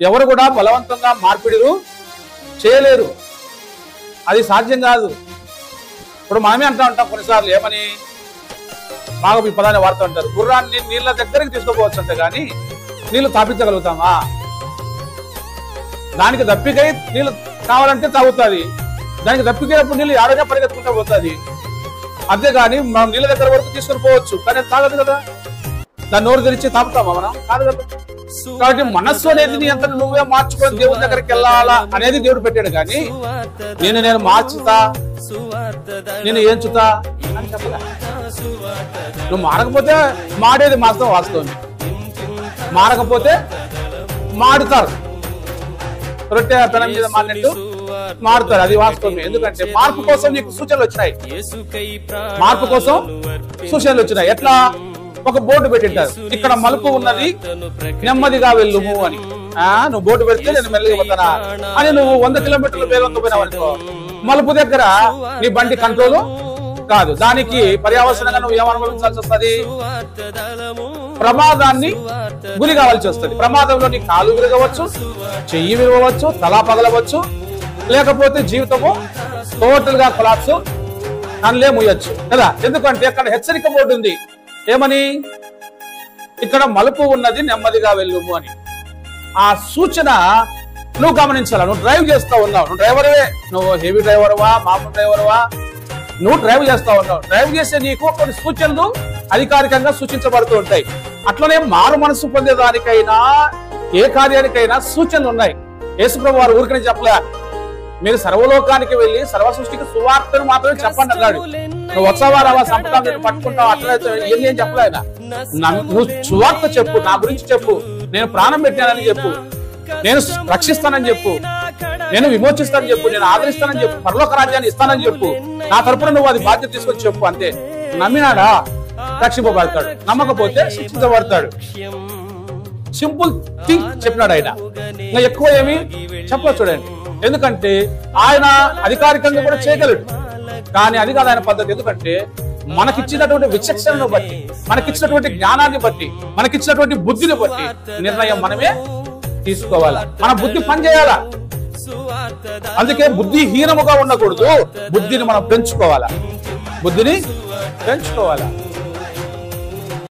ఎవరు కూడా బలవంతంగా మార్పిడిలు చేయలేరు, అది సాధ్యం కాదు. ఇప్పుడు మనమే అంటూ ఉంటాం కొన్నిసార్లు, ఏమని బాగా మీ పదాన్ని వాడుతూ ఉంటారు, గుర్రాన్ని నీళ్ళ దగ్గరికి తీసుకుపోవచ్చు అంతే కానీ నీళ్లు తాపించగలుగుతామా? దానికి దప్పికై నీళ్ళు కావాలంటే తాగుతుంది, దానికి దప్పికైనప్పుడు నీళ్ళు ఆరోగ్య పరిగెత్తుకుంటూ పోతుంది. అంతేగాని మనం నీళ్ళ దగ్గర వరకు తీసుకుని పోవచ్చు, కానీ తాగదు కదా. దాన్ని నోరు తెరిచి తాగుతామా మనం? కాదు కదా. కాబట్టి మనస్సు అనేది నీ అంతా నువ్వే మార్చుకొని దేవుడి దగ్గరికి వెళ్ళాలా అనేది దేవుడు పెట్టాడు. కానీ నేను మార్చుతా, నేను ఏంచుతా అని చెప్పలే. నువ్వు మారకపోతే మాడేది మాత్రం వాస్తవం, మారకపోతే మాడుతారు. రొట్టె పెనం మీద మారినట్టు మారుతారు, అది వాస్తవమే. ఎందుకంటే మార్పు కోసం నీకు సూచనలు వచ్చినాయి, మార్పు కోసం సూచనలు వచ్చినాయి. ఎట్లా? ఒక బోర్డు పెట్టింటారు, ఇక్కడ మలుపు ఉన్నది నెమ్మదిగా వెళ్ళుము అని. నువ్వు బోర్డు పెడితే నేను మెల్లగా పోతానా అని నువ్వు 100 కిలోమీటర్ల వేగంతో పోయినావు అనుకో, మలుపు దగ్గర నీ బండి కంట్రోల్ కాదు. దానికి పర్యావసనంగా నువ్వు ఏమనుభవించాల్సి వస్తుంది? ప్రమాదాన్ని గురి కావాల్సి వస్తుంది. ప్రమాదంలో నీ కాలు విరగవచ్చు, చెయ్యి విరగవచ్చు, తల పగలవచ్చు, లేకపోతే జీవితము టోటల్ గా కొలాప్స్ కన్లే ముయ్యొచ్చు కదా. ఎందుకంటే అక్కడ హెచ్చరిక బోర్డు ఉంది, ఏమని? ఇక్కడ మలుపు ఉన్నది నెమ్మదిగా వెళ్ళుము అని. ఆ సూచన నువ్వు గమనించాలా. నువ్వు డ్రైవ్ చేస్తా ఉన్నావు, నువ్వు డ్రైవర్వే, నువ్వు హెవీ డ్రైవర్వా మామూలు డ్రైవర్వా, నువ్వు డ్రైవ్ చేస్తా ఉన్నావు. డ్రైవ్ చేసే నీకు కొన్ని సూచనలు అధికారికంగా సూచించబడుతూ ఉంటాయి. అట్లనే మారు మనసు పొందేదానికైనా ఏ కార్యానికైనా సూచనలు ఉన్నాయి. యేసుప్రభువు వారు ఊరికనే చెప్పలే, మీరు సర్వలోకానికి వెళ్ళి సర్వ సృష్టికి సువార్తను మాత్రమే చెప్పండి అన్నాడు. నువ్వు వచ్చావా సంపదాన్ని పట్టుకుంటావు అట్లయితే ఏం చెప్పలే ఆయన. నువ్వు సువార్త చెప్పు, నా గురించి చెప్పు, నేను ప్రాణం పెట్టానని చెప్పు, నేను రక్షిస్తానని చెప్పు, నేను విమోచిస్తానని చెప్పు, నేను ఆదరిస్తానని చెప్పు, పరలోక రాజ్యాన్ని ఇస్తానని చెప్పు, నా తరపున నువ్వు అది బాధ్యత తీసుకొని చెప్పు. అంతే. నమ్మినాడా రక్షింపబడతాడు, నమ్మకపోతే శిక్షించబడతాడు. సింపుల్ థింగ్ చెప్పినాడు ఆయన, ఇంకా ఎక్కువ ఏమి చెప్పలేదు. చూడండి, ఎందుకంటే ఆయన అధికారికంగా కూడా చేయగలడు, కానీ అది కాదు ఆయన పద్ధతి. ఎందుకంటే మనకిచ్చినటువంటి విచక్షణను బట్టి, మనకిచ్చినటువంటి జ్ఞానాన్ని బట్టి, మనకిచ్చినటువంటి బుద్ధిని బట్టి నిర్ణయం మనమే తీసుకోవాలా. మన బుద్ధి పనిచేయాలా. అందుకే బుద్ధిహీనముగా ఉండకూడదు, బుద్ధిని మనం పెంచుకోవాలా, బుద్ధిని పెంచుకోవాలా.